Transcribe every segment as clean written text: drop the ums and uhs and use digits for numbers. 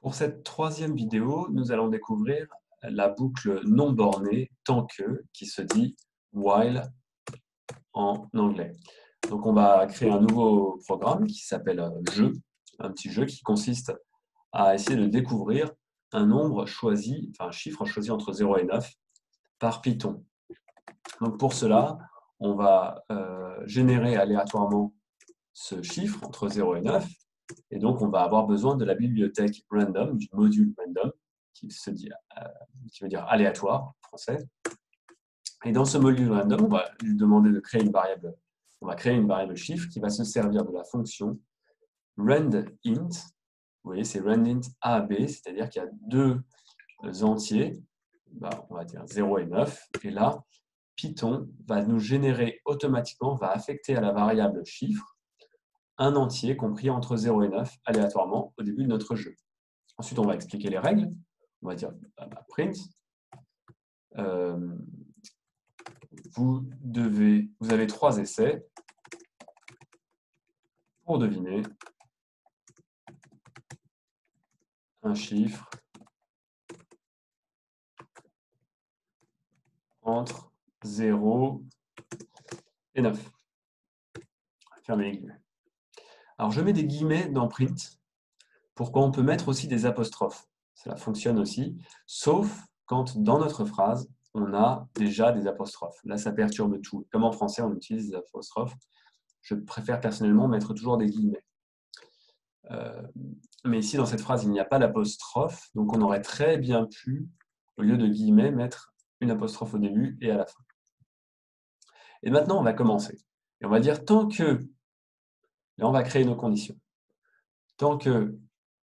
Pour cette troisième vidéo, nous allons découvrir la boucle non bornée tant que qui se dit while en anglais. Donc on va créer un nouveau programme qui s'appelle jeu, un petit jeu qui consiste à essayer de découvrir un nombre choisi, enfin un chiffre choisi entre 0 et 9 par Python. Donc pour cela, on va générer aléatoirement ce chiffre entre 0 et 9. Et donc, on va avoir besoin de la bibliothèque random, du module random, qui veut dire aléatoire en français. Et dans ce module random, on va lui demander de créer une variable. On va créer une variable chiffre qui va se servir de la fonction randint. Vous voyez, c'est randint A, B, c'est-à-dire qu'il y a deux entiers, on va dire 0 et 9. Et là, Python va nous générer automatiquement, va affecter à la variable chiffre un entier compris entre 0 et 9 aléatoirement au début de notre jeu. Ensuite, on va expliquer les règles. On va dire print. Vous avez 3 essais pour deviner un chiffre entre 0 et 9. Fermez les guillemets. Alors, je mets des guillemets dans print. Pourquoi on peut mettre aussi des apostrophes? Cela fonctionne aussi, sauf quand dans notre phrase, on a déjà des apostrophes. Là, ça perturbe tout. Comme en français, on utilise des apostrophes. Je préfère personnellement mettre toujours des guillemets. Mais ici, dans cette phrase, il n'y a pas d'apostrophe, donc on aurait très bien pu, au lieu de guillemets, mettre une apostrophe au début et à la fin. Et maintenant, on va commencer. Et on va dire tant que, là on va créer nos conditions, tant que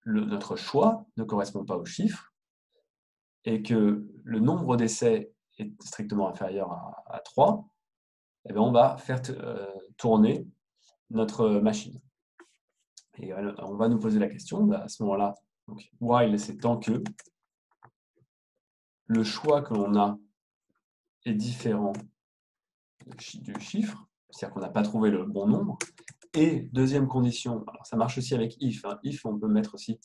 notre choix ne correspond pas au chiffre et que le nombre d'essais est strictement inférieur à 3, eh bien on va faire tourner notre machine. Et on va nous poser la question, à ce moment-là, while c'est tant que le choix que l'on a est différent du chiffre, c'est-à-dire qu'on n'a pas trouvé le bon nombre. Et deuxième condition, alors ça marche aussi avec if. If, on peut mettre aussi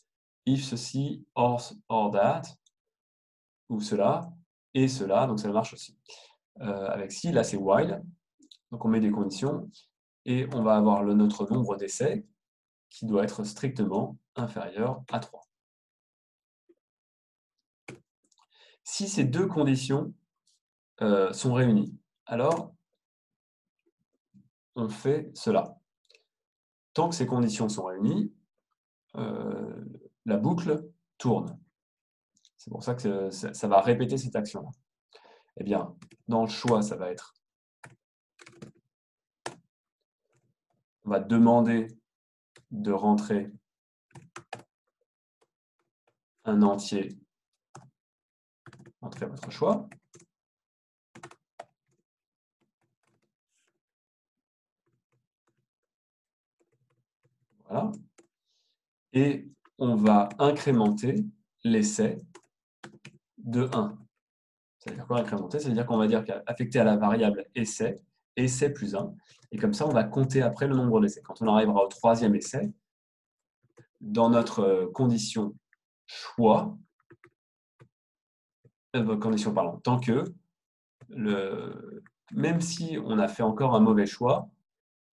if ceci, or that, ou cela, et cela, donc ça marche aussi. Avec si, là c'est while, donc on met des conditions, et on va avoir notre nombre d'essais qui doit être strictement inférieur à 3. Si ces deux conditions sont réunies, alors on fait cela. Tant que ces conditions sont réunies, la boucle tourne. C'est pour ça que ça va répéter cette action-là. Eh bien, dans le choix, ça va être, on va demander de rentrer un entier, entrez votre choix. Voilà. Et on va incrémenter l'essai de 1. Ça veut dire quoi incrémenter? Ça veut dire qu'on va dire qu'affecté à la variable essai, essai plus 1, et comme ça, on va compter après le nombre d'essais. Quand on arrivera au troisième essai, dans notre condition choix, tant que, même si on a fait encore un mauvais choix,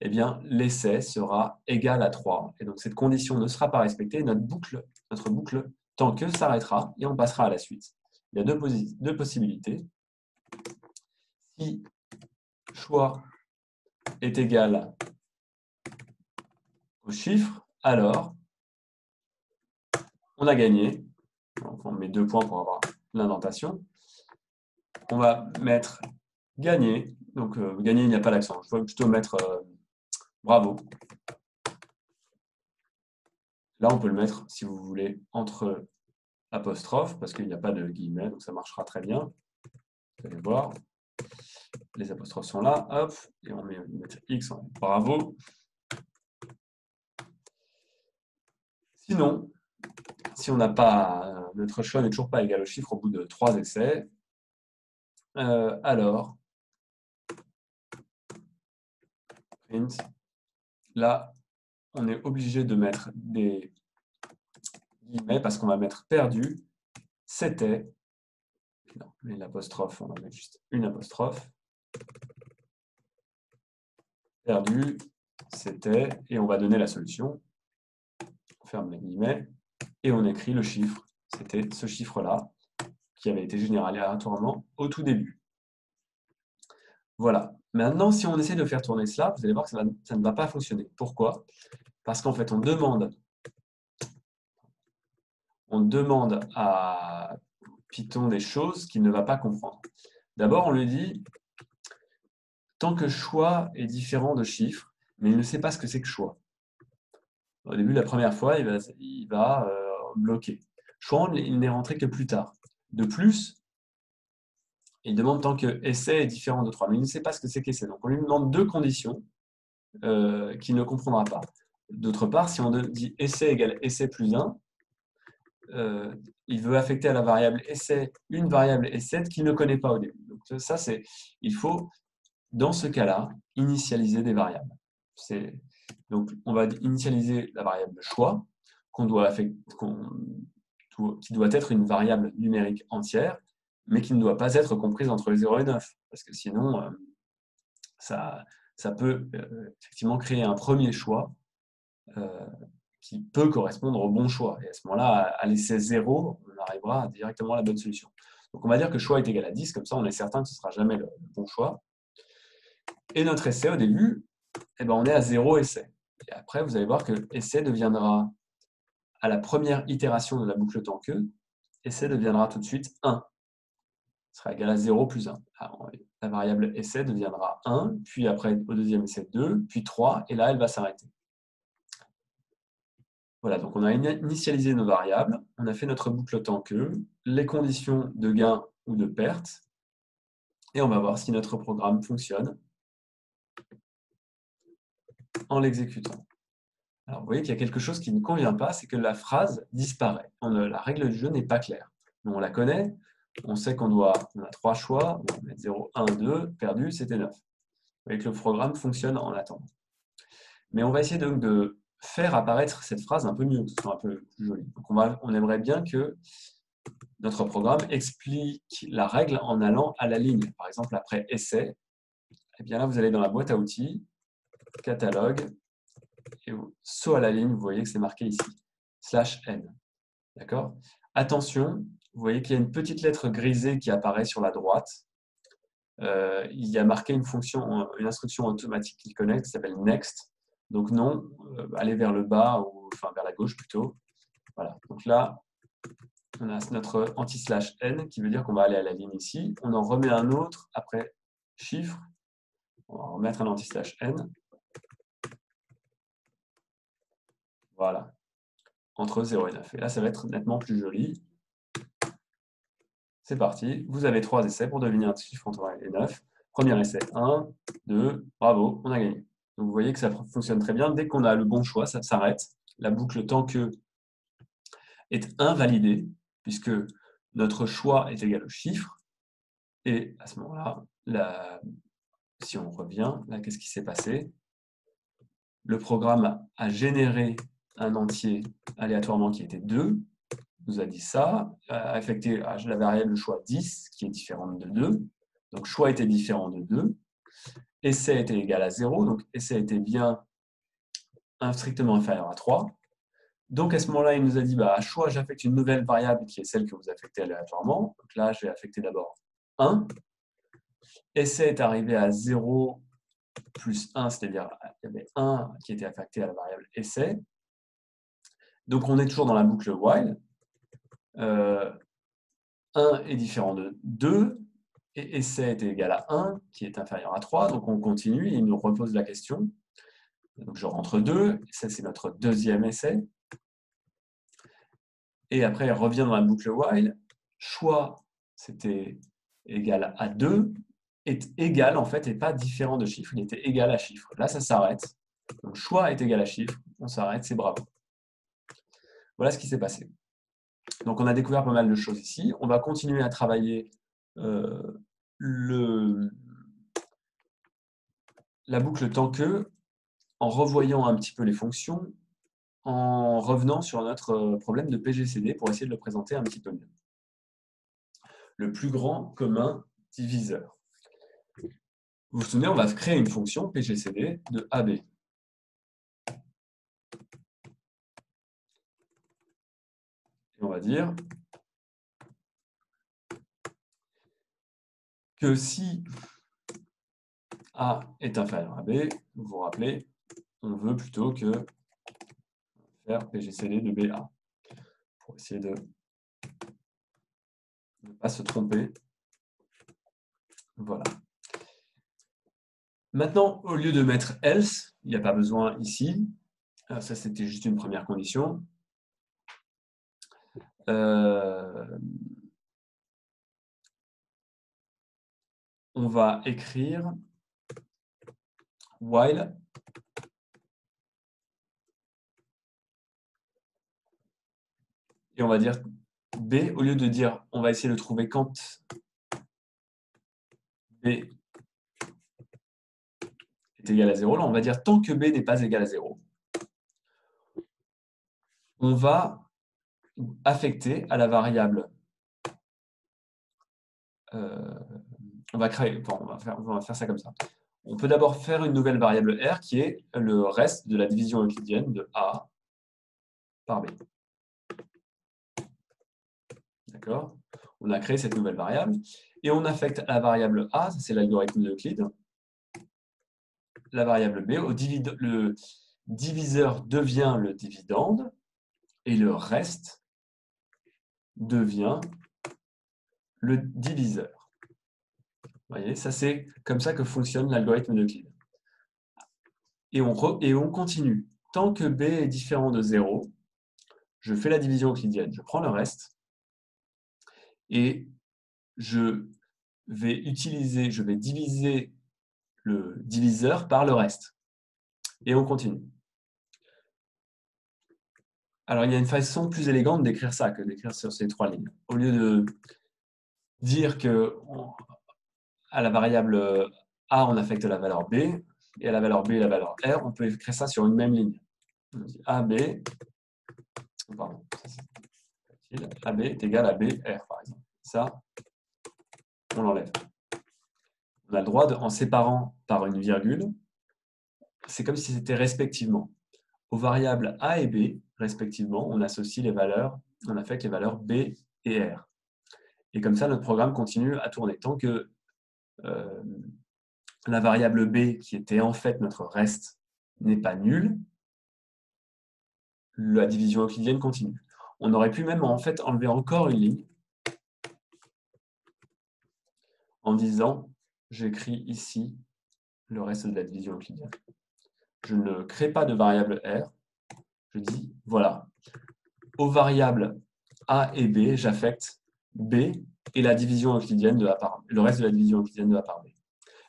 eh bien, l'essai sera égal à 3. Et donc, cette condition ne sera pas respectée. Notre boucle tant que s'arrêtera et on passera à la suite. Il y a deux possibilités. Si choix est égal au chiffre, alors on a gagné. Donc, on met 2 points pour avoir l'indentation. On va mettre gagné. Donc, gagné, il n'y a pas d'accent. Je vais plutôt mettre bravo. Là, on peut le mettre, si vous voulez, entre apostrophes, parce qu'il n'y a pas de guillemets, donc ça marchera très bien. Vous allez voir. Les apostrophes sont là, hop, et on met X, bravo. Sinon, si on n'a pas, notre choix n'est toujours pas égal au chiffre au bout de 3 essais, alors, print, là, on est obligé de mettre des guillemets, parce qu'on va mettre perdu, c'était, non, mais l'apostrophe, on va mettre juste une apostrophe, perdu, c'était, et on va donner la solution, on ferme les guillemets, et on écrit le chiffre, c'était ce chiffre-là, qui avait été généré aléatoirement au tout début. Voilà. Maintenant, si on essaie de faire tourner cela, vous allez voir que ça ne va pas fonctionner. Pourquoi? Parce qu'en fait, on demande à Python des choses qu'il ne va pas comprendre. D'abord, on lui dit, tant que choix est différent de chiffre, mais il ne sait pas ce que c'est que choix. Au début, la première fois, il va bloquer. Choix, il n'est rentré que plus tard. De plus, il demande tant que essai est différent de 3, mais il ne sait pas ce que c'est qu'essai. Donc, on lui demande deux conditions qu'il ne comprendra pas. D'autre part, si on dit essai égale essai plus 1, il veut affecter à la variable essai une variable essai qu'il ne connaît pas au début. Donc ça, il faut, dans ce cas-là, initialiser des variables. Donc on va initialiser la variable choix, qui doit être une variable numérique entière, mais qui ne doit pas être comprise entre 0 et 9, parce que sinon, ça peut effectivement créer un premier choix qui peut correspondre au bon choix. Et à ce moment-là, à l'essai 0, on arrivera directement à la bonne solution. Donc on va dire que choix est égal à 10, comme ça on est certain que ce ne sera jamais le bon choix. Et notre essai au début, eh ben, on est à 0 essai. Et après, vous allez voir que essai deviendra, à la première itération de la boucle tant que, essai deviendra tout de suite 1. Ce sera égal à 0 plus 1. Alors, la variable essai deviendra 1, puis après au deuxième essai 2, puis 3, et là elle va s'arrêter. Voilà, donc on a initialisé nos variables, on a fait notre boucle tant que, les conditions de gain ou de perte, et on va voir si notre programme fonctionne en l'exécutant. Alors vous voyez qu'il y a quelque chose qui ne convient pas, c'est que la phrase disparaît. La règle du jeu n'est pas claire. On la connaît, on sait qu'on a 3 choix, on va mettre 0, 1, 2, perdu, c'était 9. Vous voyez que le programme fonctionne en attendant. Mais on va essayer donc de faire apparaître cette phrase un peu mieux, que ce soit un peu plus joli. Donc on aimerait bien que notre programme explique la règle en allant à la ligne. Par exemple, après essai, eh bien là, vous allez dans la boîte à outils, catalogue, et saut à la ligne, vous voyez que c'est marqué ici, /n. D'accord? Attention, vous voyez qu'il y a une petite lettre grisée qui apparaît sur la droite. Il y a marqué une instruction automatique qui connecte, qui s'appelle next. Donc non, allez vers le bas, ou enfin vers la gauche plutôt. Voilà. Donc là, on a notre anti/n qui veut dire qu'on va aller à la ligne ici. On en remet un autre après chiffre. On va remettre un anti/n. Voilà. Entre 0 et 9. Et là, ça va être nettement plus joli. C'est parti. Vous avez 3 essais pour deviner un chiffre entre 1 et 9. Premier essai, 1, 2, bravo, on a gagné. Donc vous voyez que ça fonctionne très bien. Dès qu'on a le bon choix, ça s'arrête. La boucle tant que est invalidée, puisque notre choix est égal au chiffre. Et à ce moment-là, si on revient, là, qu'est-ce qui s'est passé? Le programme a généré un entier aléatoirement qui était 2, nous a dit ça, a affecté à la variable choix 10, qui est différente de 2. Donc choix était différent de 2. Essai était égal à 0, donc essai était bien strictement inférieur à 3. Donc à ce moment-là, il nous a dit, à choix, j'affecte une nouvelle variable qui est celle que vous affectez aléatoirement. Donc là, je vais affecter d'abord 1. Essai est arrivé à 0 plus 1, c'est-à-dire il y avait 1 qui était affecté à la variable essai. Donc on est toujours dans la boucle while. 1 est différent de 2, et essai est égal à 1, qui est inférieur à 3. Donc on continue, il nous repose la question. Donc je rentre 2, ça c'est notre deuxième essai. Et après, il revient dans la boucle while. Choix, c'était égal à 2, est égal en fait, et pas différent de chiffre, il était égal à chiffre. Là, ça s'arrête. Donc choix est égal à chiffre, on s'arrête, c'est bravo. Voilà ce qui s'est passé. Donc on a découvert pas mal de choses ici. On va continuer à travailler la boucle tant que, en revoyant un petit peu les fonctions. en revenant sur notre problème de PGCD pour essayer de le présenter un petit peu mieux. Le plus grand commun diviseur. Vous vous souvenez, on va créer une fonction PGCD de AB. Et on va dire que si A est inférieur à B, vous vous rappelez, on veut plutôt que faire PGCD de BA, pour essayer de ne pas se tromper. Voilà. Maintenant, au lieu de mettre else, il n'y a pas besoin ici. Ça, c'était juste une première condition. On va écrire while et on va dire B, au lieu de dire on va essayer de trouver quand B est égal à 0, là on va dire tant que B n'est pas égal à 0, on va affecter à la variable, on va faire ça comme ça. On peut d'abord faire une nouvelle variable R qui est le reste de la division euclidienne de A par B. D'accord? On a créé cette nouvelle variable et on affecte à la variable A, c'est l'algorithme d'Euclide, la variable B, le diviseur devient le dividende et le reste devient le diviseur. Vous voyez, ça c'est comme ça que fonctionne l'algorithme d'Euclide. Et on continue. Tant que B est différent de 0, je fais la division euclidienne, je prends le reste et je vais diviser le diviseur par le reste. Et on continue. Alors, il y a une façon plus élégante d'écrire ça que d'écrire sur ces trois lignes. Au lieu de dire que à la variable A, on affecte la valeur B, et à la valeur B, la valeur R, on peut écrire ça sur une même ligne. On dit AB, pardon, AB est égal à BR, par exemple. Ça, on l'enlève. On a le droit, en séparant par une virgule, c'est comme si c'était respectivement. Aux variables A et B, respectivement, on associe les valeurs, on affecte les valeurs B et R. Et comme ça, notre programme continue à tourner. Tant que la variable B, qui était en fait notre reste, n'est pas nulle, la division euclidienne continue. On aurait pu même en fait enlever encore une ligne en disant, j'écris ici le reste de la division euclidienne. Je ne crée pas de variable R, je dis, voilà, aux variables A et B, j'affecte B et la division euclidienne de A par B, le reste de la division euclidienne de A par B.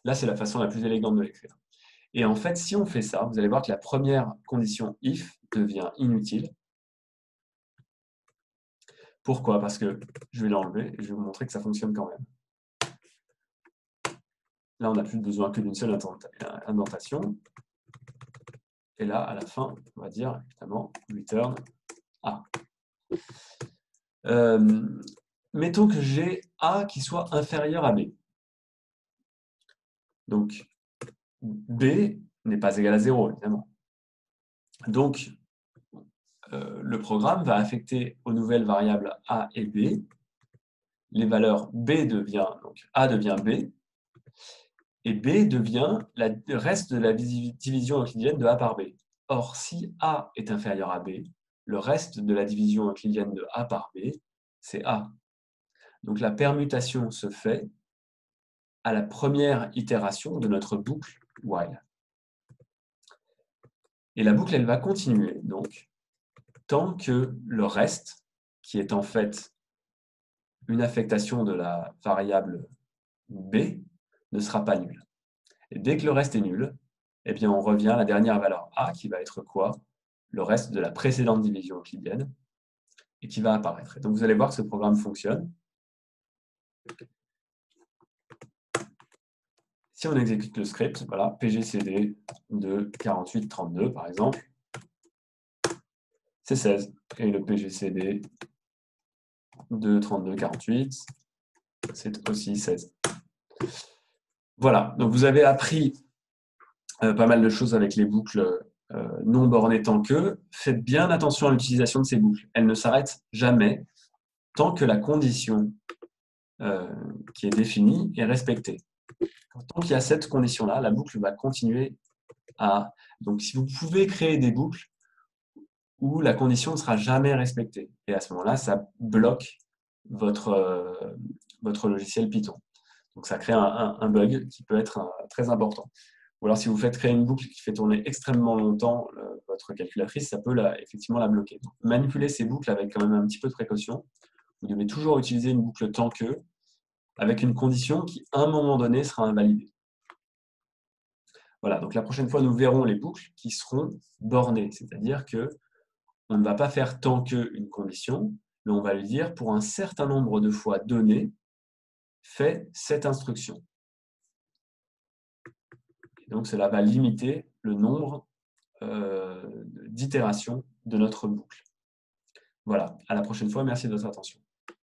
Là, c'est la façon la plus élégante de l'écrire. Et en fait, si on fait ça, vous allez voir que la première condition if devient inutile. Pourquoi? Parce que je vais l'enlever et je vais vous montrer que ça fonctionne quand même. Là, on n'a plus besoin que d'une seule indentation. Et là, à la fin, on va dire évidemment return A. Mettons que j'ai A qui soit inférieur à B. Donc, B n'est pas égal à 0, évidemment. Donc, le programme va affecter aux nouvelles variables A et B les valeurs B devient, donc A devient B, et B devient le reste de la division euclidienne de A par B. Or, si A est inférieur à B, le reste de la division euclidienne de A par B, c'est A. Donc la permutation se fait à la première itération de notre boucle while. Et la boucle, elle va continuer, donc, tant que le reste, qui est en fait une affectation de la variable B, ne sera pas nul. Et dès que le reste est nul, eh bien, on revient à la dernière valeur A, qui va être quoi? Le reste de la précédente division euclidienne, et qui va apparaître. Et donc, vous allez voir que ce programme fonctionne. Si on exécute le script, voilà, pgcd de 4832, par exemple, c'est 16. Et le PGCD de 3248, c'est aussi 16. Voilà, donc vous avez appris pas mal de choses avec les boucles non bornées tant que. Faites bien attention à l'utilisation de ces boucles. Elles ne s'arrêtent jamais tant que la condition qui est définie est respectée. Tant qu'il y a cette condition-là, la boucle va continuer à... Donc, si vous pouvez créer des boucles où la condition ne sera jamais respectée, et à ce moment-là, ça bloque votre logiciel Python. Donc, ça crée un bug qui peut être très important. Ou alors, si vous faites créer une boucle qui fait tourner extrêmement longtemps votre calculatrice, ça peut effectivement la bloquer. Donc, manipulez ces boucles avec quand même un petit peu de précaution. Vous devez toujours utiliser une boucle tant que, avec une condition qui, à un moment donné, sera invalidée. Voilà, donc la prochaine fois, nous verrons les boucles qui seront bornées, c'est-à-dire que on ne va pas faire tant que une condition, mais on va lui dire pour un certain nombre de fois donné, fais cette instruction. Et donc cela va limiter le nombre d'itérations de notre boucle. Voilà, à la prochaine fois, merci de votre attention.